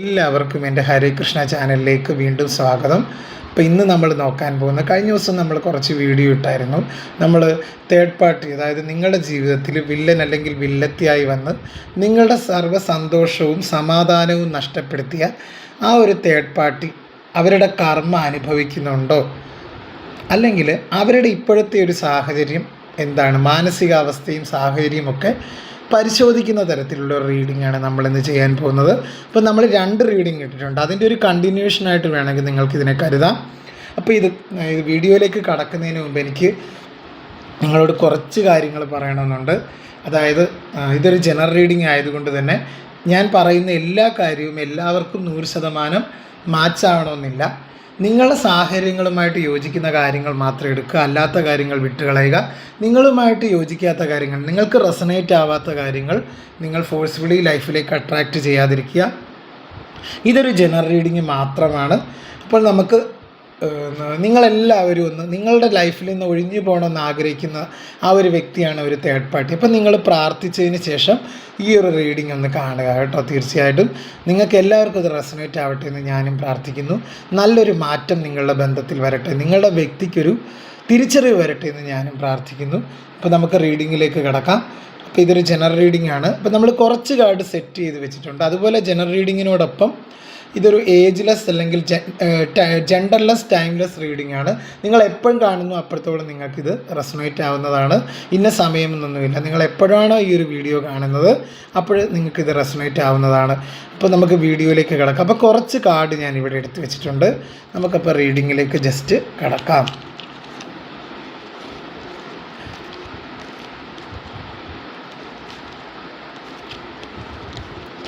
എല്ലാവർക്കും എൻ്റെ ഹരേകൃഷ്ണ ചാനലിലേക്ക് വീണ്ടും സ്വാഗതം. അപ്പോൾ ഇന്ന് നമ്മൾ നോക്കാൻ പോകുന്ന കഴിഞ്ഞ ദിവസം നമ്മൾ കുറച്ച് വീഡിയോ ഇട്ടായിരുന്നു. നമ്മൾ തേർഡ് പാർട്ടി, അതായത് നിങ്ങളുടെ ജീവിതത്തിൽ വില്ലൻ അല്ലെങ്കിൽ വില്ലത്തിയായി വന്ന് നിങ്ങളുടെ സർവ്വ സന്തോഷവും സമാധാനവും നഷ്ടപ്പെടുത്തിയ ആ ഒരു തേർഡ് പാർട്ടി അവരുടെ കർമ്മ അനുഭവിക്കുന്നുണ്ടോ, അല്ലെങ്കിൽ അവരുടെ ഇപ്പോഴത്തെ ഒരു സാഹചര്യം എന്താണ്, മാനസികാവസ്ഥയും സാഹചര്യമൊക്കെ പരിശോധിക്കുന്ന തരത്തിലുള്ള ഒരു റീഡിങ്ങാണ് നമ്മളിന്ന് ചെയ്യാൻ പോകുന്നത്. അപ്പോൾ നമ്മൾ 2 റീഡിങ് ഇട്ടിട്ടുണ്ട്, അതിൻ്റെ ഒരു കണ്ടിന്യൂഷനായിട്ട് വേണമെങ്കിൽ നിങ്ങൾക്കിതിനെ കരുതാം. അപ്പോൾ ഇത് വീഡിയോയിലേക്ക് കടക്കുന്നതിന് മുമ്പ് എനിക്ക് നിങ്ങളോട് കുറച്ച് കാര്യങ്ങൾ പറയണമെന്നുണ്ട്. അതായത് ഇതൊരു ജനറൽ റീഡിംഗ് ആയതുകൊണ്ട് തന്നെ ഞാൻ പറയുന്ന എല്ലാ കാര്യവും എല്ലാവർക്കും 100% മാച്ച് ആവണമെന്നില്ല. നിങ്ങളുടെ സാഹചര്യങ്ങളുമായിട്ട് യോജിക്കുന്ന കാര്യങ്ങൾ മാത്രം എടുക്കുക, അല്ലാത്ത കാര്യങ്ങൾ വിട്ടുകളയുക. നിങ്ങളുമായിട്ട് യോജിക്കാത്ത കാര്യങ്ങൾ, നിങ്ങൾക്ക് റെസണേറ്റ് ആവാത്ത കാര്യങ്ങൾ നിങ്ങൾ ഫോഴ്സ്ഫുള്ളി ലൈഫിലേക്ക് അട്രാക്റ്റ് ചെയ്യാതിരിക്കുക. ഇതൊരു ജനറൽ റീഡിങ് മാത്രമാണ്. അപ്പോൾ നമുക്ക് നിങ്ങളെല്ലാവരും നിങ്ങളുടെ ലൈഫിൽ നിന്ന് ഒഴിഞ്ഞു പോകണമെന്ന് ആഗ്രഹിക്കുന്ന ആ ഒരു വ്യക്തിയാണ് ഒരു തേർഡ് പാർട്ടി. അപ്പോൾ നിങ്ങൾ പ്രാർത്ഥിച്ചതിന് ശേഷം ഈ ഒരു റീഡിംഗ് ഒന്ന് കാണുക കേട്ടോ. തീർച്ചയായിട്ടും നിങ്ങൾക്ക് എല്ലാവർക്കും ഇത് റെസണേറ്റ് ആവട്ടെ എന്ന് ഞാനും പ്രാർത്ഥിക്കുന്നു. നല്ലൊരു മാറ്റം നിങ്ങളുടെ ബന്ധത്തിൽ വരട്ടെ, നിങ്ങളുടെ വ്യക്തിക്കൊരു തിരിച്ചറിവ് വരട്ടെ എന്ന് ഞാനും പ്രാർത്ഥിക്കുന്നു. അപ്പോൾ നമുക്ക് റീഡിങ്ങിലേക്ക് കിടക്കാം. അപ്പോൾ ഇതൊരു ജനറൽ റീഡിംഗ് ആണ്. അപ്പോൾ നമ്മൾ കുറച്ച് കാർഡ് സെറ്റ് ചെയ്ത് വെച്ചിട്ടുണ്ട്. അതുപോലെ ജനറൽ റീഡിങ്ങിനോടൊപ്പം ഇതൊരു ഏജ്ലെസ് അല്ലെങ്കിൽ ജെൻഡർലെസ് ടൈംലെസ് റീഡിംഗ് ആണ്. നിങ്ങൾ എപ്പോഴും കാണുന്നു അപ്പോഴത്തോളം നിങ്ങൾക്കിത് റെസണേറ്റ് ആവുന്നതാണ്. ഇന്ന സമയമൊന്നുമില്ല, നിങ്ങൾ എപ്പോഴാണോ ഈ ഒരു വീഡിയോ കാണുന്നത് അപ്പോൾ നിങ്ങൾക്കിത് റെസണേറ്റ് ആവുന്നതാണ്. അപ്പോൾ നമുക്ക് വീഡിയോയിലേക്ക് കിടക്കാം. അപ്പോൾ കുറച്ച് കാർഡ് ഞാൻ ഇവിടെ എടുത്ത് വെച്ചിട്ടുണ്ട്. നമുക്കപ്പോൾ റീഡിങ്ങിലേക്ക് ജസ്റ്റ് കിടക്കാം.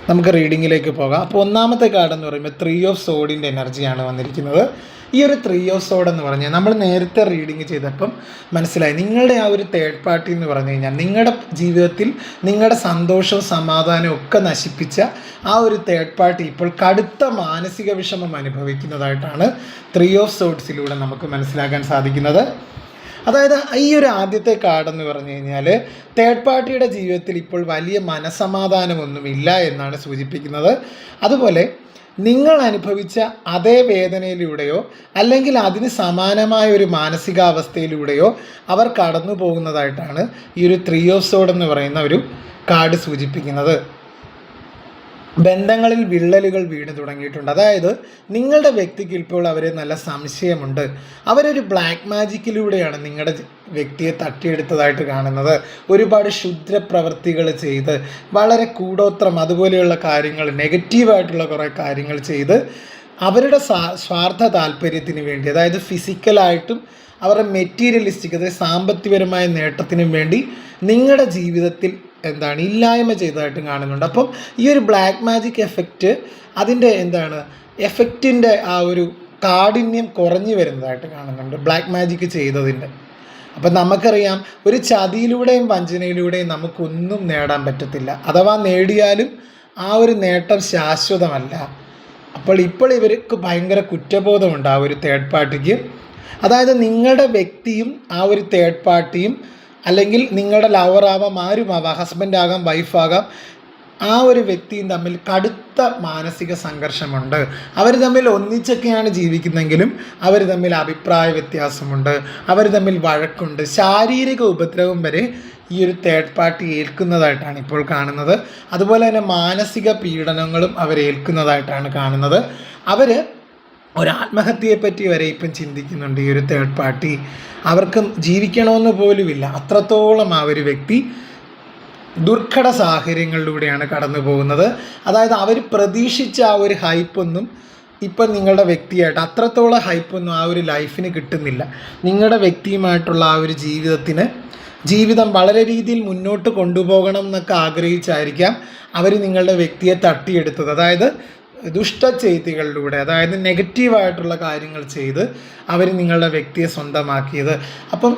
നമുക്ക് റീഡിങ്ങിലേക്ക് പോകാം. അപ്പോൾ ഒന്നാമത്തെ കാർഡ് എന്ന് പറയുമ്പോൾ 3 ഓഫ് സോഡിൻ്റെ എനർജിയാണ് വന്നിരിക്കുന്നത്. ഈ ഒരു 3 ഓഫ് സോഡ് എന്ന് പറഞ്ഞാൽ നമ്മൾ നേരത്തെ റീഡിങ് ചെയ്തപ്പം മനസ്സിലായി, നിങ്ങളുടെ ആ ഒരു തേർഡ് പാർട്ടി എന്ന് പറഞ്ഞു കഴിഞ്ഞാൽ നിങ്ങളുടെ ജീവിതത്തിൽ നിങ്ങളുടെ സന്തോഷവും സമാധാനവും ഒക്കെ നശിപ്പിച്ച ആ ഒരു തേർഡ് പാർട്ടി ഇപ്പോൾ കടുത്ത മാനസിക വിഷമം അനുഭവിക്കുന്നതായിട്ടാണ് 3 ഓഫ് സോഡ്സിലൂടെ നമുക്ക് മനസ്സിലാക്കാൻ സാധിക്കുന്നത്. അതായത് ഈ ഒരു ആദ്യത്തെ കാർഡ് എന്ന് പറഞ്ഞു കഴിഞ്ഞാൽ തേർഡ് പാർട്ടിയുടെ ജീവിതത്തിൽ ഇപ്പോൾ വലിയ മനസമാധാനമൊന്നുമില്ല എന്നാണ് സൂചിപ്പിക്കുന്നത്. അതുപോലെ നിങ്ങൾ അനുഭവിച്ച അതേ വേദനയിലൂടെയോ അല്ലെങ്കിൽ അതിന് സമാനമായ ഒരു മാനസികാവസ്ഥയിലൂടെയോ അവർ കടന്നു പോകുന്നതായിട്ടാണ് ഈ ഒരു 3 ഓഫ് സോഡ് എന്ന് പറയുന്ന ഒരു കാർഡ് സൂചിപ്പിക്കുന്നത്. ബന്ധങ്ങളിൽ വിള്ളലുകൾ വീണ് തുടങ്ങിയിട്ടുണ്ട്. അതായത് നിങ്ങളുടെ വ്യക്തിക്ക് ഇപ്പോൾ അവരെ നല്ല സംശയമുണ്ട്. അവരൊരു ബ്ലാക്ക് മാജിക്കിലൂടെയാണ് നിങ്ങളുടെ വ്യക്തിയെ തട്ടിയെടുത്തതായിട്ട് കാണുന്നത്. ഒരുപാട് ക്ഷുദ്രപ്രവൃത്തികൾ ചെയ്ത്, വളരെ കൂടോത്രം അതുപോലെയുള്ള കാര്യങ്ങൾ, നെഗറ്റീവായിട്ടുള്ള കുറേ കാര്യങ്ങൾ ചെയ്ത് അവരുടെ സ്വാർത്ഥ താല്പര്യത്തിന് വേണ്ടി, അതായത് ഫിസിക്കലായിട്ടും അവരുടെ മെറ്റീരിയലിസ്റ്റിക്, അതായത് സാമ്പത്തികപരമായ നേട്ടത്തിനും വേണ്ടി നിങ്ങളുടെ ജീവിതത്തിൽ ഇല്ലായ്മ ചെയ്തതായിട്ട് കാണുന്നുണ്ട്. അപ്പം ഈ ഒരു ബ്ലാക്ക് മാജിക് എഫക്റ്റ്, അതിൻ്റെ എഫക്റ്റിൻ്റെ ആ ഒരു കാഠിന്യം കുറഞ്ഞു വരുന്നതായിട്ട് കാണുന്നുണ്ട് ബ്ലാക്ക് മാജിക് ചെയ്തതിൻ്റെ. അപ്പം നമുക്കറിയാം, ഒരു ചതിയിലൂടെയും വഞ്ചനയിലൂടെയും നമുക്കൊന്നും നേടാൻ പറ്റത്തില്ല. അഥവാ നേടിയാലും ആ ഒരു നേട്ടം ശാശ്വതമല്ല. ഇപ്പോൾ ഇവർക്ക് ഭയങ്കര കുറ്റബോധമുണ്ട് ആ ഒരു തേർഡ് പാർട്ടിക്ക്. അതായത് നിങ്ങളുടെ വ്യക്തിയും ആ ഒരു തേർഡ് പാർട്ടിയും, അല്ലെങ്കിൽ നിങ്ങളുടെ ലവറാവാം, ആരുമാവാം, ഹസ്ബൻഡാകാം, വൈഫാകാം, ആ ഒരു വ്യക്തിയും തമ്മിൽ കടുത്ത മാനസിക സംഘർഷമുണ്ട്. അവർ തമ്മിൽ ഒന്നിച്ചൊക്കെയാണ് ജീവിക്കുന്നെങ്കിലും അവർ തമ്മിൽ അഭിപ്രായ വ്യത്യാസമുണ്ട്, അവർ തമ്മിൽ വഴക്കുണ്ട്, ശാരീരിക ഉപദ്രവം വരെ ഈ ഒരു തേർഡ് പാർട്ടി ഏൽക്കുന്നതായിട്ടാണ് ഇപ്പോൾ കാണുന്നത്. അതുപോലെ തന്നെ മാനസിക പീഡനങ്ങളും അവർ ഏൽക്കുന്നതായിട്ടാണ് കാണുന്നത്. അവർ ഒരു ആത്മഹത്യയെപ്പറ്റി വരെ ഇപ്പം ചിന്തിക്കുന്നുണ്ട് ഈ ഒരു തേർഡ് പാർട്ടി. അവർക്ക് ജീവിക്കണമെന്ന് പോലുമില്ല, അത്രത്തോളം ആ ഒരു വ്യക്തി ദുർഘട സാഹചര്യങ്ങളിലൂടെയാണ് കടന്നു പോകുന്നത്. അതായത് അവർ പ്രതീക്ഷിച്ച ആ ഒരു ഹൈപ്പൊന്നും ഇപ്പം നിങ്ങളുടെ വ്യക്തിയായിട്ട് അത്രത്തോളം ഹൈപ്പൊന്നും ആ ഒരു ലൈഫിന് കിട്ടുന്നില്ല. നിങ്ങളുടെ വ്യക്തിയുമായിട്ടുള്ള ആ ഒരു ജീവിതം വളരെ രീതിയിൽ മുന്നോട്ട് കൊണ്ടുപോകണം എന്നൊക്കെ ആഗ്രഹിച്ചായിരിക്കാം അവർ നിങ്ങളുടെ വ്യക്തിയെ തട്ടിയെടുത്തത്. അതായത് ദുഷ്ടചെയ്തികളിലൂടെ, അതായത് നെഗറ്റീവായിട്ടുള്ള കാര്യങ്ങൾ ചെയ്ത് അവർ നിങ്ങളുടെ വ്യക്തിയെ സ്വന്തമാക്കിയത്. അപ്പം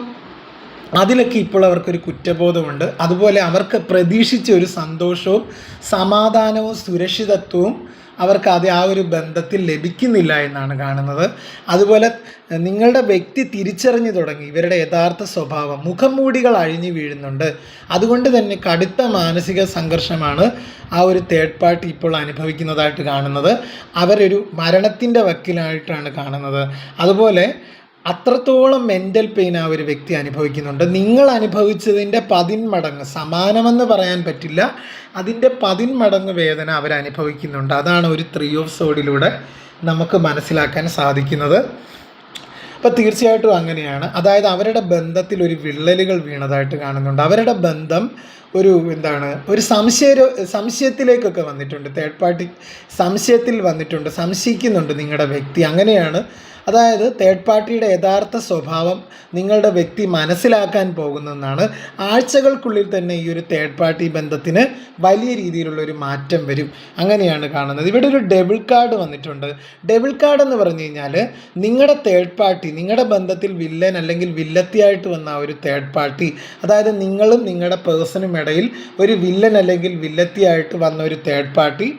അതിലൊക്കെ ഇപ്പോൾ അവർക്കൊരു കുറ്റബോധമുണ്ട്. അതുപോലെ അവർക്ക് പ്രതീക്ഷിച്ച ഒരു സന്തോഷവും സമാധാനവും സുരക്ഷിതത്വവും അവർക്ക് അത് ആ ഒരു ബന്ധത്തിൽ ലഭിക്കുന്നില്ല എന്നാണ് കാണുന്നത്. അതുപോലെ നിങ്ങളുടെ വ്യക്തി തിരിച്ചറിഞ്ഞു തുടങ്ങി ഇവരുടെ യഥാർത്ഥ സ്വഭാവം, മുഖംമൂടികൾ അഴിഞ്ഞു വീഴുന്നുണ്ട്. അതുകൊണ്ട് തന്നെ കടുത്ത മാനസിക സംഘർഷമാണ് ആ ഒരു തേർഡ് പാർട്ടി ഇപ്പോൾ അനുഭവിക്കുന്നതായിട്ട് കാണുന്നത്. അവരൊരു മരണത്തിൻ്റെ വക്കിലായിട്ടാണ് കാണുന്നത്. അതുപോലെ അത്രത്തോളം മെൻ്റൽ പെയിൻ ആ ഒരു വ്യക്തി അനുഭവിക്കുന്നുണ്ട്. നിങ്ങൾ അനുഭവിച്ചതിൻ്റെ 10 മടങ്ങ്, സമാനമെന്ന് പറയാൻ പറ്റില്ല, അതിൻ്റെ 10 മടങ്ങ് വേദന അവരനുഭവിക്കുന്നുണ്ട്. അതാണ് ഒരു 3 ഓഫ് സോഡിലൂടെ നമുക്ക് മനസ്സിലാക്കാൻ സാധിക്കുന്നത്. അപ്പോൾ തീർച്ചയായിട്ടും അങ്ങനെയാണ്. അതായത് അവരുടെ ബന്ധത്തിൽ ഒരു വിള്ളലുകൾ വീണതായിട്ട് കാണുന്നുണ്ട്. അവരുടെ ബന്ധം ഒരു സംശയത്തിലേക്കൊക്കെ വന്നിട്ടുണ്ട്. തേർഡ് പാർട്ടി സംശയത്തിൽ വന്നിട്ടുണ്ട്, സംശയിക്കുന്നുണ്ട് നിങ്ങളുടെ വ്യക്തി. അങ്ങനെയാണ്. അതായത് തേർഡ് പാർട്ടിയുടെ യഥാർത്ഥ സ്വഭാവം നിങ്ങളുടെ വ്യക്തി മനസ്സിലാക്കാൻ പോകുന്നതെന്നാണ്. ആഴ്ചകൾക്കുള്ളിൽ തന്നെ ഈ ഒരു തേർഡ് പാർട്ടി ബന്ധത്തിന് വലിയ രീതിയിലുള്ളൊരു മാറ്റം വരും. അങ്ങനെയാണ് കാണുന്നത്. ഇവിടെ ഒരു ഡെവിൾ കാർഡ് വന്നിട്ടുണ്ട്. ഡെവിൾ കാർഡ് എന്ന് പറഞ്ഞു കഴിഞ്ഞാൽ നിങ്ങളുടെ തേർഡ് പാർട്ടി, നിങ്ങളുടെ ബന്ധത്തിൽ വില്ലൻ അല്ലെങ്കിൽ വില്ലത്തിയായിട്ട് വന്ന ഒരു തേർഡ് പാർട്ടി, അതായത് നിങ്ങളും നിങ്ങളുടെ പേഴ്സണും ഇടയിൽ ഒരു വില്ലൻ അല്ലെങ്കിൽ വില്ലത്തിയായിട്ട് വന്ന ഒരു തേർഡ് പാർട്ടി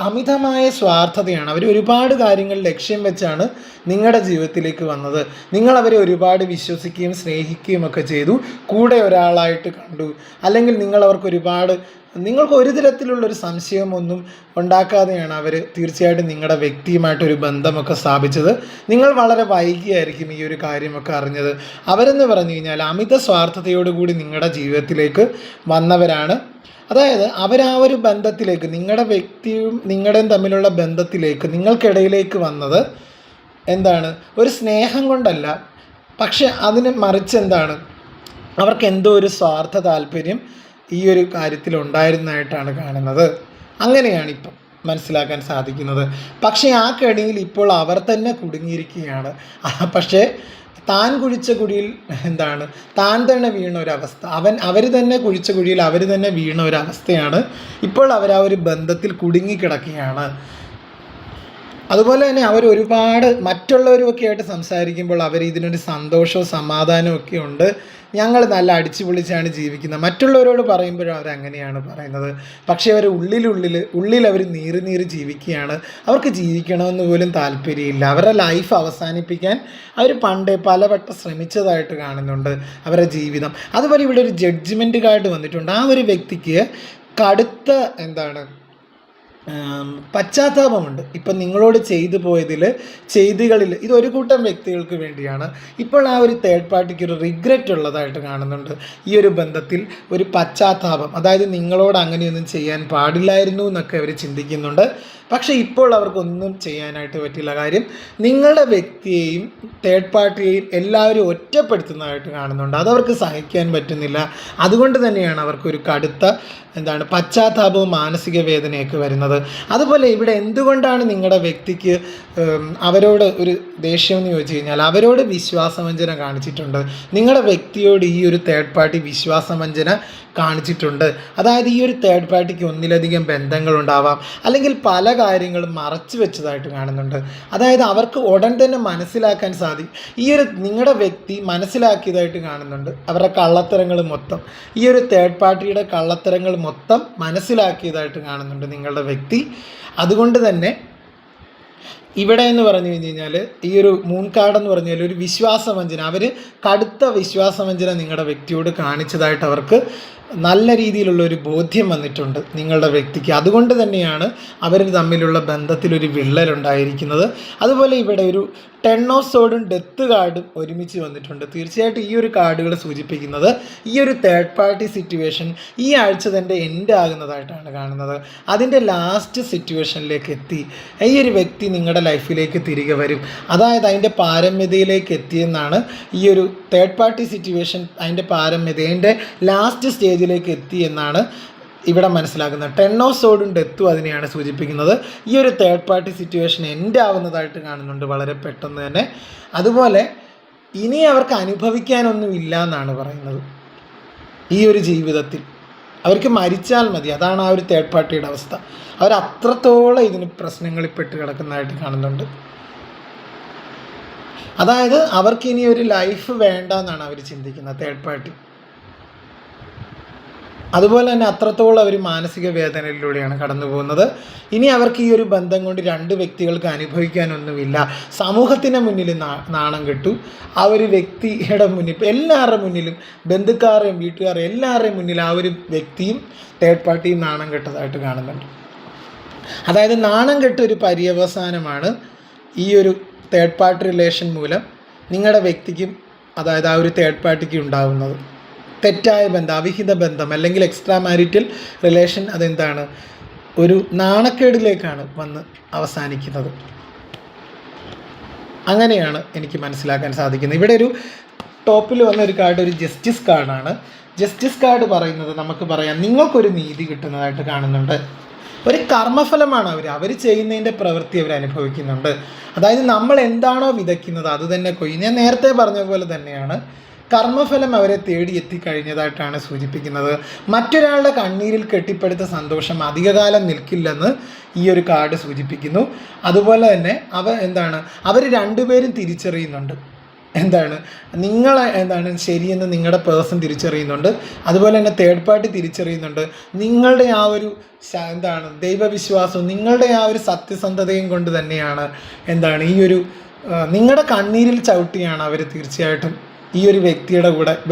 അമിതമായ സ്വാർത്ഥതയാണ്. അവർ ഒരുപാട് കാര്യങ്ങൾ ലക്ഷ്യം വെച്ചാണ് നിങ്ങളുടെ ജീവിതത്തിലേക്ക് വന്നത്. നിങ്ങളവരെ ഒരുപാട് വിശ്വസിക്കുകയും സ്നേഹിക്കുകയും ഒക്കെ ചെയ്തു, കൂടെ ഒരാളായിട്ട് കണ്ടു. അല്ലെങ്കിൽ നിങ്ങൾക്ക് ഒരു തരത്തിലുള്ളൊരു സംശയമൊന്നും ഉണ്ടാക്കാതെയാണ് അവർ തീർച്ചയായിട്ടും നിങ്ങളുടെ വ്യക്തിയുമായിട്ടൊരു ബന്ധമൊക്കെ സ്ഥാപിച്ചത്. നിങ്ങൾ വളരെ വൈകിയായിരിക്കും ഈ ഒരു കാര്യമൊക്കെ അറിഞ്ഞത്. അവരെന്ന് പറഞ്ഞു കഴിഞ്ഞാൽ അമിത സ്വാർത്ഥതയോടുകൂടി നിങ്ങളുടെ ജീവിതത്തിലേക്ക് വന്നവരാണ്. അതായത് അവർ ആ ഒരു ബന്ധത്തിലേക്ക്, നിങ്ങളുടെ വ്യക്തിയും നിങ്ങളുടെയും തമ്മിലുള്ള ബന്ധത്തിലേക്ക്, നിങ്ങൾക്കിടയിലേക്ക് വന്നത് ഒരു സ്നേഹം കൊണ്ടല്ല, പക്ഷെ അതിന് മറിച്ച് അവർക്ക് എന്തോ ഒരു സ്വാർത്ഥ താല്പര്യം ഈ ഒരു കാര്യത്തിൽ ഉണ്ടായിരുന്നതായിട്ടാണ് കാണുന്നത്. അങ്ങനെയാണ് ഇപ്പം മനസ്സിലാക്കാൻ സാധിക്കുന്നത്. പക്ഷേ ആ കെണിയിൽ ഇപ്പോൾ അവർ തന്നെ കുടുങ്ങിയിരിക്കുകയാണ്. പക്ഷേ താൻ കുഴിച്ച കുഴിയിൽ താൻ തന്നെ വീണ ഒരവസ്ഥ, അവർ തന്നെ കുഴിച്ച കുഴിയിൽ അവർ തന്നെ വീണ ഒരവസ്ഥയാണ്. ഇപ്പോൾ അവർ ആ ഒരു ബന്ധത്തിൽ കുടുങ്ങിക്കിടക്കുകയാണ്. അതുപോലെ തന്നെ അവർ ഒരുപാട് മറ്റുള്ളവരുമൊക്കെ ആയിട്ട് സംസാരിക്കുമ്പോൾ അവർ ഇതിനൊരു സന്തോഷവും സമാധാനവും ഒക്കെ ഉണ്ട്. ഞങ്ങൾ നല്ല അടിച്ചു പൊളിച്ചാണ് ജീവിക്കുന്നത്. മറ്റുള്ളവരോട് പറയുമ്പോഴും അവരങ്ങനെയാണ് പറയുന്നത്. പക്ഷേ അവർ ഉള്ളിൽ അവർ നീറി ജീവിക്കുകയാണ്. അവർക്ക് ജീവിക്കണമെന്ന് പോലും താല്പര്യമില്ല. അവരുടെ ലൈഫ് അവസാനിപ്പിക്കാൻ അവർ പണ്ടേ പലവട്ടം ശ്രമിച്ചതായിട്ട് കാണുന്നുണ്ട് അവരുടെ ജീവിതം. അതുപോലെ ഇവിടെ ഒരു ജഡ്ജ്മെൻറ്റ് കാർഡ് വന്നിട്ടുണ്ട്. ആ ഒരു വ്യക്തിക്ക് കടുത്ത പശ്ചാത്താപമുണ്ട്. ഇപ്പം നിങ്ങളോട് ചെയ്തു പോയതിൽ ചെയ്തികളിൽ ഇതൊരു കൂട്ടം വ്യക്തികൾക്ക് വേണ്ടിയാണ്. ഇപ്പോൾ ആ ഒരു തേർഡ് പാർട്ടിക്ക് ഒരു റിഗ്രറ്റ് ഉള്ളതായിട്ട് കാണുന്നുണ്ട്. ഈ ഒരു ബന്ധത്തിൽ ഒരു പശ്ചാത്താപം, അതായത് നിങ്ങളോട് അങ്ങനെയൊന്നും ചെയ്യാൻ പാടില്ലായിരുന്നു എന്നൊക്കെ അവർ ചിന്തിക്കുന്നുണ്ട്. പക്ഷേ ഇപ്പോൾ അവർക്കൊന്നും ചെയ്യാനായിട്ട് പറ്റില്ല. കാര്യം നിങ്ങളുടെ വ്യക്തിയെയും തേർഡ് പാർട്ടിയെയും എല്ലാവരും ഒറ്റപ്പെടുത്തുന്നതായിട്ട് കാണുന്നുണ്ട്. അതവർക്ക് സഹിക്കാൻ പറ്റുന്നില്ല. അതുകൊണ്ട് തന്നെയാണ് അവർക്കൊരു കടുത്ത പശ്ചാത്താപവും മാനസിക വേദനയൊക്കെ വരുന്നത്. അതുപോലെ ഇവിടെ എന്തുകൊണ്ടാണ് നിങ്ങളുടെ വ്യക്തിക്ക് അവരോട് ഒരു ദേഷ്യം എന്ന് ചോദിച്ചു കഴിഞ്ഞാൽ അവരോട് വിശ്വാസവഞ്ചന കാണിച്ചിട്ടുണ്ട്. നിങ്ങളുടെ വ്യക്തിയോട് ഈ ഒരു തേർഡ് പാർട്ടി വിശ്വാസവഞ്ചന കാണിച്ചിട്ടുണ്ട്. അതായത് ഈ ഒരു തേർഡ് പാർട്ടിക്ക് ഒന്നിലധികം ബന്ധങ്ങളുണ്ടാവാം, അല്ലെങ്കിൽ പല കാര്യങ്ങളും മറച്ചു വെച്ചതായിട്ട് കാണുന്നുണ്ട്. അതായത് അവർക്ക് ഉടൻ തന്നെ മനസ്സിലാക്കാൻ സാധിക്കും. ഈ ഒരു നിങ്ങളുടെ വ്യക്തി മനസ്സിലാക്കിയതായിട്ട് കാണുന്നുണ്ട്. അവരുടെ കള്ളത്തരങ്ങൾ മൊത്തം, ഈ ഒരു തേർഡ് പാർട്ടിയുടെ കള്ളത്തരങ്ങൾ മൊത്തം മനസ്സിലാക്കിയതായിട്ട് കാണുന്നുണ്ട് നിങ്ങളുടെ വ്യക്തി. അതുകൊണ്ട് തന്നെ ഇവിടെ എന്ന് പറഞ്ഞു കഴിഞ്ഞാൽ ഈ ഒരു മൂൺ കാർഡ് എന്ന് പറഞ്ഞാൽ ഒരു വിശ്വാസവഞ്ചന, അവർ കടുത്ത വിശ്വാസവഞ്ചന നിങ്ങളുടെ വ്യക്തിയോട് കാണിച്ചതായിട്ട് അവർക്ക് നല്ല രീതിയിലുള്ള ഒരു ബോധ്യം വന്നിട്ടുണ്ട് നിങ്ങളുടെ വ്യക്തിക്ക്. അതുകൊണ്ട് തന്നെയാണ് അവർ തമ്മിലുള്ള ബന്ധത്തിലൊരു വിള്ളലുണ്ടായിരിക്കുന്നത്. അതുപോലെ ഇവിടെ ഒരു 10 ഓഫ് സോഡും ഡെത്ത് കാർഡും ഒരുമിച്ച് വന്നിട്ടുണ്ട്. തീർച്ചയായിട്ടും ഈ ഒരു കാർഡുകൾ സൂചിപ്പിക്കുന്നത് ഈ ഒരു തേർഡ് പാർട്ടി സിറ്റുവേഷൻ ഈ ആഴ്ച തന്നെ എൻഡ് ആകുന്നതായിട്ടാണ് കാണുന്നത്. അതിൻ്റെ ലാസ്റ്റ് സിറ്റുവേഷനിലേക്ക് എത്തി. ഈ ഒരു വ്യക്തി നിങ്ങളുടെ ലൈഫിലേക്ക് തിരികെ വരും. അതായത് അതിൻ്റെ പാരമ്യതയിലേക്ക് എത്തിയെന്നാണ് ഈ ഒരു തേർഡ് പാർട്ടി സിറ്റുവേഷൻ, അതിൻ്റെ പാരമ്യതയുടെ ലാസ്റ്റ് സ്റ്റേജിലേക്ക് എത്തി എന്നാണ് ഇവിടെ മനസ്സിലാക്കുന്നത്. 10 ഓഫ് സോഡും ഡെത്തും അതിനെയാണ് സൂചിപ്പിക്കുന്നത്. ഈ ഒരു തേർഡ് പാർട്ടി സിറ്റുവേഷൻ എൻഡ് ആവുന്നതായിട്ട് കാണുന്നുണ്ട് വളരെ പെട്ടെന്ന് തന്നെ. അതുപോലെ ഇനി അവർക്ക് അനുഭവിക്കാനൊന്നും ഇല്ല എന്നാണ് പറയുന്നത്. ഈ ഒരു ജീവിതത്തിൽ അവർക്ക് മരിച്ചാൽ മതി. അതാണ് ആ ഒരു തേർഡ് പാർട്ടിയുടെ അവസ്ഥ. അവർ അത്രത്തോളം ഇതിന് പ്രശ്നങ്ങളിൽ പെട്ട് കിടക്കുന്നതായിട്ട് കാണുന്നുണ്ട്. അതായത് അവർക്കിനി ഒരു ലൈഫ് വേണ്ട എന്നാണ് അവർ ചിന്തിക്കുന്നത് തേർഡ് പാർട്ടി. അതുപോലെ തന്നെ അത്രത്തോളം അവർ മാനസിക വേദനയിലൂടെയാണ് കടന്നു പോകുന്നത്. ഇനി അവർക്ക് ഈ ഒരു ബന്ധം കൊണ്ട് രണ്ട് വ്യക്തികൾക്ക് അനുഭവിക്കാനൊന്നുമില്ല. സമൂഹത്തിൻ്റെ മുന്നിൽ നാണം കെട്ടു. ആ ഒരു വ്യക്തിയുടെ മുന്നിൽ, ഇപ്പോൾ എല്ലാവരുടെ മുന്നിലും, ബന്ധുക്കാരെയും വീട്ടുകാരെയും എല്ലാവരുടെയും മുന്നിൽ ആ ഒരു വ്യക്തിയും തേർഡ് പാർട്ടിയും നാണം കെട്ടതായിട്ട് കാണുന്നുണ്ട്. അതായത് നാണം കെട്ട ഒരു പര്യവസാനമാണ് ഈ ഒരു തേർഡ് പാർട്ടി റിലേഷൻ മൂലം നിങ്ങളുടെ വ്യക്തിക്കും, അതായത് ആ ഒരു തേർഡ് പാർട്ടിക്ക് ഉണ്ടാകുന്നത്. തെറ്റായ ബന്ധം, അവിഹിത ബന്ധം അല്ലെങ്കിൽ എക്സ്ട്രാ മാരിറ്റൽ റിലേഷൻ അതെന്താണ്, ഒരു നാണക്കേടിലേക്കാണ് വന്ന് അവസാനിക്കുന്നത്. അങ്ങനെയാണ് എനിക്ക് മനസ്സിലാക്കാൻ സാധിക്കുന്നത്. ഇവിടെ ഒരു ടോപ്പിൽ വന്ന ഒരു കാർഡ് ഒരു ജസ്റ്റിസ് കാർഡാണ്. ജസ്റ്റിസ് കാർഡ് പറയുന്നത് നമുക്ക് പറയാം നിങ്ങൾക്കൊരു നീതി കിട്ടുന്നതായിട്ട് കാണുന്നുണ്ട്. ഒരു കർമ്മഫലമാണ് അവർ ചെയ്യുന്നതിൻ്റെ പ്രവൃത്തി അവർ അനുഭവിക്കുന്നുണ്ട്. അതായത് നമ്മൾ എന്താണോ വിതയ്ക്കുന്നത് അത് തന്നെ കൊയ്യും. ഞാൻ നേരത്തെ പറഞ്ഞ പോലെ തന്നെയാണ് കർമ്മഫലം അവരെ തേടി എത്തിക്കഴിഞ്ഞതായിട്ടാണ് സൂചിപ്പിക്കുന്നത്. മറ്റൊരാളുടെ കണ്ണീരിൽ കെട്ടിപ്പടുത്ത സന്തോഷം അധികകാലം നിൽക്കില്ലെന്ന് ഈ ഒരു കാർഡ് സൂചിപ്പിക്കുന്നു. അതുപോലെ തന്നെ അവർ രണ്ടുപേരും തിരിച്ചറിയുന്നുണ്ട് നിങ്ങളെ ശരിയെന്ന് നിങ്ങളുടെ പേഴ്സൺ തിരിച്ചറിയുന്നുണ്ട്. അതുപോലെ തന്നെ തേർഡ് പാർട്ടി തിരിച്ചറിയുന്നുണ്ട്. നിങ്ങളുടെ ആ ഒരു ദൈവവിശ്വാസവും നിങ്ങളുടെ ആ ഒരു സത്യസന്ധതയും കൊണ്ട് തന്നെയാണ് ഈ ഒരു നിങ്ങളുടെ കണ്ണീരിൽ ചവിട്ടിയാണ് അവർ തീർച്ചയായിട്ടും ഈ ഒരു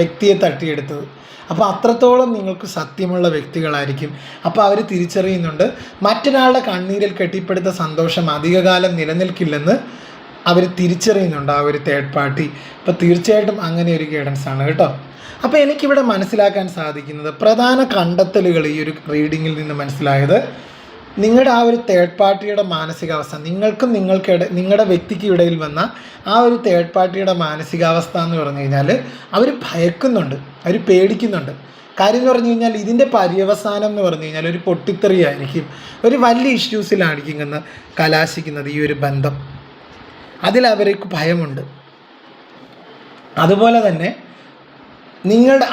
വ്യക്തിയെ തട്ടിയെടുത്തത്. അപ്പോൾ അത്രത്തോളം നിങ്ങൾക്ക് സത്യമുള്ള വ്യക്തികളായിരിക്കും. അപ്പോൾ അവർ തിരിച്ചറിയുന്നുണ്ട് മറ്റൊരാളുടെ കണ്ണീരിൽ കെട്ടിപ്പടുത്ത സന്തോഷം അധികകാലം നിലനിൽക്കില്ലെന്ന് അവർ തിരിച്ചറിയുന്നുണ്ട് ആ ഒരു തേർഡ് പാർട്ടി. അപ്പോൾ തീർച്ചയായിട്ടും അങ്ങനെ ഒരു ഗൈഡൻസ് ആണ് കേട്ടോ. അപ്പോൾ എനിക്കിവിടെ മനസ്സിലാക്കാൻ സാധിക്കുന്നത് പ്രധാന കണ്ടെത്തലുകൾ ഈ ഒരു റീഡിങ്ങിൽ നിന്ന് മനസ്സിലായത്, നിങ്ങളുടെ ആ ഒരു തേർഡ് പാർട്ടിയുടെ മാനസികാവസ്ഥ, നിങ്ങളുടെ വ്യക്തിക്ക് ഇടയിൽ വന്ന ആ ഒരു തേർഡ് പാർട്ടിയുടെ മാനസികാവസ്ഥ എന്ന് പറഞ്ഞു കഴിഞ്ഞാൽ അവർ ഭയക്കുന്നുണ്ട്, അവർ പേടിക്കുന്നുണ്ട്. കാര്യം എന്ന് പറഞ്ഞു കഴിഞ്ഞാൽ ഇതിൻ്റെ പര്യവസാനം എന്ന് പറഞ്ഞു കഴിഞ്ഞാൽ ഒരു പൊട്ടിത്തെറിയായിരിക്കും, ഒരു വലിയ ഇഷ്യൂസിലായിരിക്കും എന്ന് കലാശിക്കുന്നത് ഈ ഒരു ബന്ധം. അതിലവർക്ക് ഭയമുണ്ട്. അതുപോലെ തന്നെ നിങ്ങളുടെ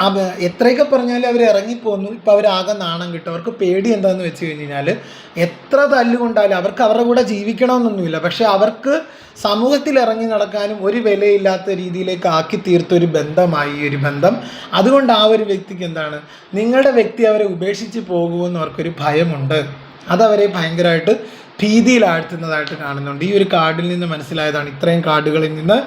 എത്രയൊക്കെ പറഞ്ഞാലും അവർ ഇറങ്ങിപ്പോന്നു. ഇപ്പോൾ അവരാകെ നാണം കിട്ടും. അവർക്ക് പേടി എന്താണെന്ന് വെച്ച് കഴിഞ്ഞാൽ എത്ര തല്ലുകൊണ്ടാലും അവർക്ക് അവരുടെ കൂടെ ജീവിക്കണമെന്നൊന്നുമില്ല. പക്ഷേ അവർക്ക് സമൂഹത്തിൽ ഇറങ്ങി നടക്കാനും ഒരു വിലയില്ലാത്ത രീതിയിലേക്ക് ആക്കി തീർത്തൊരു ബന്ധമായി ഈ ഒരു ബന്ധം. അതുകൊണ്ട് ആ ഒരു വ്യക്തിക്ക് നിങ്ങളുടെ വ്യക്തി അവരെ ഉപേക്ഷിച്ച് പോകുമെന്ന് അവർക്കൊരു ഭയമുണ്ട്. അതവരെ ഭയങ്കരമായിട്ട് ഭീതിയിലാഴ്ത്തുന്നതായിട്ട് കാണുന്നുണ്ട്. ഈ ഒരു കാർഡിൽ നിന്ന് മനസ്സിലായതാണ്, ഇത്രയും കാർഡുകളിൽ നിന്ന്,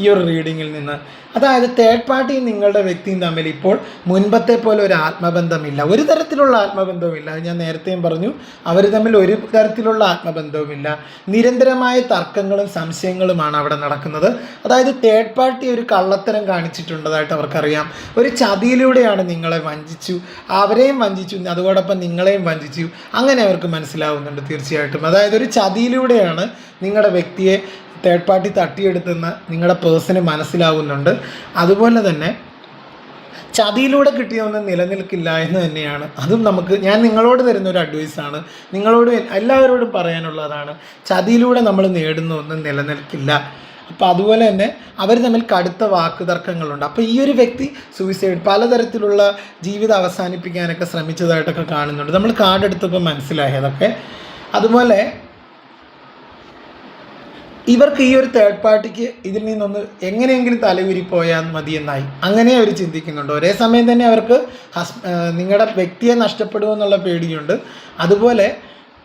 ഈ ഒരു റീഡിങ്ങിൽ നിന്ന്. അതായത് തേർഡ് പാർട്ടിയും നിങ്ങളുടെ വ്യക്തിയും തമ്മിൽ ഇപ്പോൾ മുൻപത്തെ പോലെ ഒരു ആത്മബന്ധമില്ല, ഒരു തരത്തിലുള്ള ആത്മബന്ധവുമില്ല. ഞാൻ നേരത്തെയും പറഞ്ഞു, അവർ തമ്മിൽ ഒരു തരത്തിലുള്ള ആത്മബന്ധവുമില്ല. നിരന്തരമായ തർക്കങ്ങളും സംശയങ്ങളുമാണ് അവിടെ നടക്കുന്നത്. അതായത് തേർഡ് പാർട്ടി ഒരു കള്ളത്തരം കാണിച്ചിട്ടുള്ളതായിട്ട് അവർക്കറിയാം. ഒരു ചതിയിലൂടെയാണ് നിങ്ങളെ വഞ്ചിച്ചു, അവരെയും വഞ്ചിച്ചു, അതോടൊപ്പം നിങ്ങളെയും വഞ്ചിച്ചു, അങ്ങനെ അവർക്ക് മനസ്സിലാവുന്നുണ്ട് തീർച്ചയായിട്ടും. അതായത് ഒരു ചതിയിലൂടെയാണ് നിങ്ങളുടെ വ്യക്തിയെ തേർഡ് പാർട്ടി തട്ടിയെടുത്തെന്ന് നിങ്ങളുടെ പേഴ്സണ് മനസ്സിലാവുന്നുണ്ട്. അതുപോലെ തന്നെ ചതിയിലൂടെ കിട്ടിയൊന്നും നിലനിൽക്കില്ല എന്ന് തന്നെയാണ്. അതും ഞാൻ നിങ്ങളോട് തരുന്ന ഒരു അഡ്വൈസാണ്, നിങ്ങളോട് എല്ലാവരോടും പറയാനുള്ളതാണ്. ചതിയിലൂടെ നമ്മൾ നേടുന്ന ഒന്നും നിലനിൽക്കില്ല. അപ്പോൾ അതുപോലെ തന്നെ അവർ തമ്മിൽ കടുത്ത വാക്കുതർക്കങ്ങളുണ്ട്. അപ്പോൾ ഈ ഒരു വ്യക്തി സൂയിസൈഡ്, പലതരത്തിലുള്ള ജീവിതം അവസാനിപ്പിക്കാനൊക്കെ ശ്രമിച്ചതായിട്ടൊക്കെ കാണുന്നുണ്ട്. നമ്മൾ കാർഡ് എടുത്തപ്പോൾ മനസ്സിലായതൊക്കെ. അതുപോലെ ഇവർക്ക് ഈ ഒരു തേർഡ് പാർട്ടിക്ക് ഇതിൽ നിന്നൊന്ന് എങ്ങനെയെങ്കിലും തലയൂരിപ്പോയാൽ മതിയെന്നായി അങ്ങനെ അവർ ചിന്തിക്കുന്നുണ്ട്. ഒരേ സമയം തന്നെ അവർക്ക് നിങ്ങളുടെ വ്യക്തിയെ നഷ്ടപ്പെടുമെന്നുള്ള പേടിയുണ്ട്. അതുപോലെ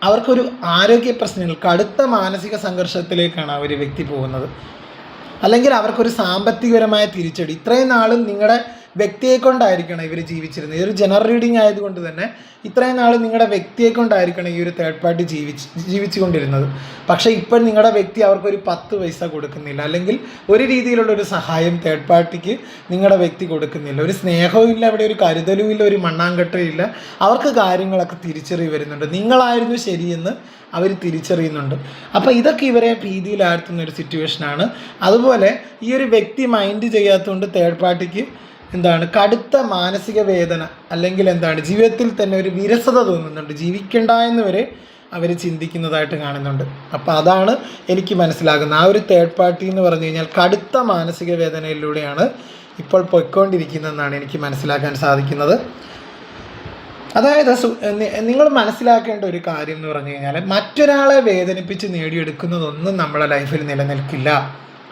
അവർക്കൊരു ആരോഗ്യ പ്രശ്നങ്ങൾ, കടുത്ത മാനസിക സംഘർഷത്തിലേക്കാണ് ആ ഒരു വ്യക്തി പോകുന്നത്. അല്ലെങ്കിൽ അവർക്കൊരു സാമ്പത്തികപരമായ തിരിച്ചടി. ഇത്രയും നാളും നിങ്ങളുടെ വ്യക്തിയെ കൊണ്ടായിരിക്കണം ഇവർ ജീവിച്ചിരുന്നത്. ഈ ഒരു ജനറൽ റീഡിംഗ് ആയതുകൊണ്ട് തന്നെ ഇത്രയും നാൾ നിങ്ങളുടെ വ്യക്തിയെ കൊണ്ടായിരിക്കണം ഈ ഒരു തേർഡ് പാർട്ടി ജീവിച്ചുകൊണ്ടിരുന്നത്. പക്ഷേ ഇപ്പോൾ നിങ്ങളുടെ വ്യക്തി അവർക്കൊരു 10 പൈസ കൊടുക്കുന്നില്ല, അല്ലെങ്കിൽ ഒരു രീതിയിലുള്ളൊരു സഹായം തേർഡ് പാർട്ടിക്ക് നിങ്ങളുടെ വ്യക്തി കൊടുക്കുന്നില്ല. ഒരു സ്നേഹവും ഇല്ല, അവിടെ ഒരു കരുതലും ഇല്ല, ഒരു മണ്ണാങ്കട്ടയും ഇല്ല. അവർക്ക് കാര്യങ്ങളൊക്കെ തിരിച്ചറിവ് വരുന്നുണ്ട്. നിങ്ങളായിരുന്നു ശരിയെന്ന് അവർ തിരിച്ചറിയുന്നുണ്ട്. അപ്പോൾ ഇതൊക്കെ ഇവരെ ഭീതിയിലാഴ്ത്തുന്ന ഒരു സിറ്റുവേഷനാണ്. അതുപോലെ ഈ ഒരു വ്യക്തി മൈൻഡ് ചെയ്യാത്തതുകൊണ്ട് തേർഡ് പാർട്ടിക്ക് കടുത്ത മാനസിക വേദന, അല്ലെങ്കിൽ ജീവിതത്തിൽ തന്നെ ഒരു വിരസത തോന്നുന്നുണ്ട്. ജീവിക്കണ്ട എന്ന് വരെ അവർ ചിന്തിക്കുന്നതായിട്ട് കാണുന്നുണ്ട്. അപ്പോൾ അതാണ് എനിക്ക് മനസ്സിലാകുന്നത്. ആ ഒരു തേർഡ് പാർട്ടി എന്ന് പറഞ്ഞു കഴിഞ്ഞാൽ കടുത്ത മാനസിക വേദനയിലൂടെയാണ് ഇപ്പോൾ പൊയ്ക്കൊണ്ടിരിക്കുന്നതെന്നാണ് എനിക്ക് മനസ്സിലാക്കാൻ സാധിക്കുന്നത്. അതായത് നിങ്ങൾ മനസ്സിലാക്കേണ്ട ഒരു കാര്യം എന്ന് പറഞ്ഞു കഴിഞ്ഞാൽ മറ്റൊരാളെ വേദനിപ്പിച്ച് നേടിയെടുക്കുന്നതൊന്നും നമ്മുടെ ലൈഫിൽ നിലനിൽക്കില്ല.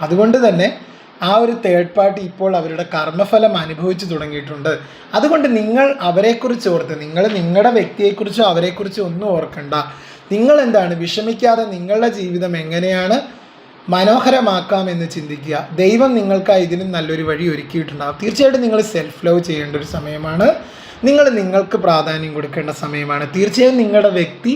അതുകൊണ്ട് തന്നെ ആ ഒരു തേർഡ് പാർട്ടി ഇപ്പോൾ അവരുടെ കർമ്മഫലം അനുഭവിച്ചു തുടങ്ങിയിട്ടുണ്ട്. അതുകൊണ്ട് നിങ്ങൾ അവരെക്കുറിച്ച് ഓർത്ത്, നിങ്ങൾ നിങ്ങളുടെ വ്യക്തിയെക്കുറിച്ചോ അവരെക്കുറിച്ചോ ഒന്നും ഓർക്കണ്ട. നിങ്ങൾ എന്താണ് വിഷമിക്കാതെ നിങ്ങളുടെ ജീവിതം എങ്ങനെയാണ് മനോഹരമാക്കാമെന്ന് ചിന്തിക്കുക. ദൈവം നിങ്ങൾക്കായി ഇതിനും നല്ലൊരു വഴി ഒരുക്കിയിട്ടുണ്ടാകും. തീർച്ചയായിട്ടും നിങ്ങൾ സെൽഫ് ലവ് ചെയ്യേണ്ട ഒരു സമയമാണ്. നിങ്ങൾ നിങ്ങൾക്ക് പ്രാധാന്യം കൊടുക്കേണ്ട സമയമാണ്. തീർച്ചയായും നിങ്ങളുടെ വ്യക്തി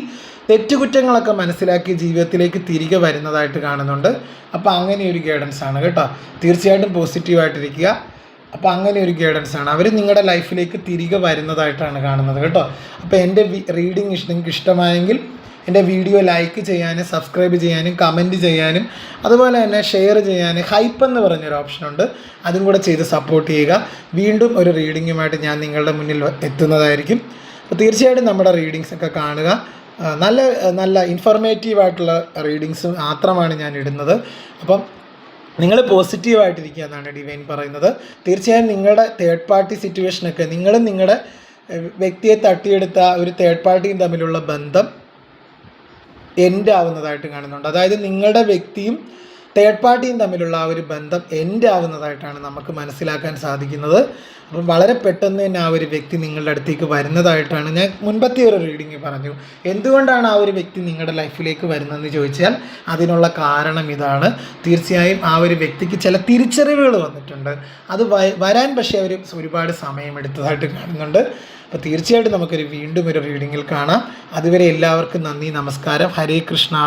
തെറ്റുകുറ്റങ്ങളൊക്കെ മനസ്സിലാക്കി ജീവിതത്തിലേക്ക് തിരികെ വരുന്നതായിട്ട് കാണുന്നുണ്ട്. അപ്പോൾ അങ്ങനെ ഒരു ഗൈഡൻസ് ആണ് കേട്ടോ. തീർച്ചയായിട്ടും പോസിറ്റീവായിട്ടിരിക്കുക. അപ്പോൾ അങ്ങനെ ഒരു ഗൈഡൻസ് ആണ്. അവർ നിങ്ങളുടെ ലൈഫിലേക്ക് തിരികെ വരുന്നതായിട്ടാണ് കാണുന്നത് കേട്ടോ. അപ്പോൾ എൻ്റെ റീഡിങ് നിങ്ങൾക്ക് ഇഷ്ടമായെങ്കിൽ എൻ്റെ വീഡിയോ ലൈക്ക് ചെയ്യാനും സബ്സ്ക്രൈബ് ചെയ്യാനും കമൻറ്റ് ചെയ്യാനും അതുപോലെ തന്നെ ഷെയർ ചെയ്യാനും ഹൈപ്പ് എന്ന് പറഞ്ഞൊരു ഓപ്ഷനുണ്ട്, അതും കൂടെ ചെയ്ത് സപ്പോർട്ട് ചെയ്യുക. വീണ്ടും ഒരു റീഡിങ്ങുമായിട്ട് ഞാൻ നിങ്ങളുടെ മുന്നിൽ എത്തുന്നതായിരിക്കും. അപ്പോൾ തീർച്ചയായിട്ടും നമ്മുടെ റീഡിങ്സൊക്കെ കാണുക. നല്ല നല്ല ഇൻഫോർമേറ്റീവായിട്ടുള്ള റീഡിങ്സ് മാത്രമാണ് ഞാൻ ഇടുന്നത്. അപ്പം നിങ്ങൾ പോസിറ്റീവായിട്ടിരിക്കുക എന്നാണ് ഡിവൈൻ പറയുന്നത്. തീർച്ചയായും നിങ്ങളുടെ തേർഡ് പാർട്ടി സിറ്റുവേഷനൊക്കെ, നിങ്ങളും നിങ്ങളുടെ വ്യക്തിയെ തട്ടിയെടുത്ത ഒരു തേർഡ് പാർട്ടിയും തമ്മിലുള്ള ബന്ധം എൻഡ് ആവുന്നതായിട്ട് കാണുന്നുണ്ട്. അതായത് നിങ്ങളുടെ വ്യക്തിയും തേർഡ് പാർട്ടിയും തമ്മിലുള്ള ആ ഒരു ബന്ധം എൻഡ് ആവുന്നതായിട്ടാണ് നമുക്ക് മനസ്സിലാക്കാൻ സാധിക്കുന്നത്. അപ്പം വളരെ പെട്ടെന്ന് തന്നെ ആ ഒരു വ്യക്തി നിങ്ങളുടെ അടുത്തേക്ക് വരുന്നതായിട്ടാണ്. ഞാൻ മുൻപത്തെ ഒരു റീഡിങ് പറഞ്ഞു. എന്തുകൊണ്ടാണ് ആ ഒരു വ്യക്തി നിങ്ങളുടെ ലൈഫിലേക്ക് വരുന്നതെന്ന് ചോദിച്ചാൽ അതിനുള്ള കാരണം ഇതാണ്. തീർച്ചയായും ആ ഒരു വ്യക്തിക്ക് ചില തിരിച്ചറിവുകൾ വന്നിട്ടുണ്ട്. അത് വരാൻ പക്ഷേ അവർ ഒരുപാട് സമയമെടുത്തതായിട്ട് കാണുന്നുണ്ട്. അപ്പോൾ തീർച്ചയായിട്ടും നമുക്കൊരു വീണ്ടും ഒരു റീഡിങ്ങിൽ കാണാം. അതുവരെ എല്ലാവർക്കും നന്ദി, നമസ്കാരം, ഹരേ കൃഷ്ണ.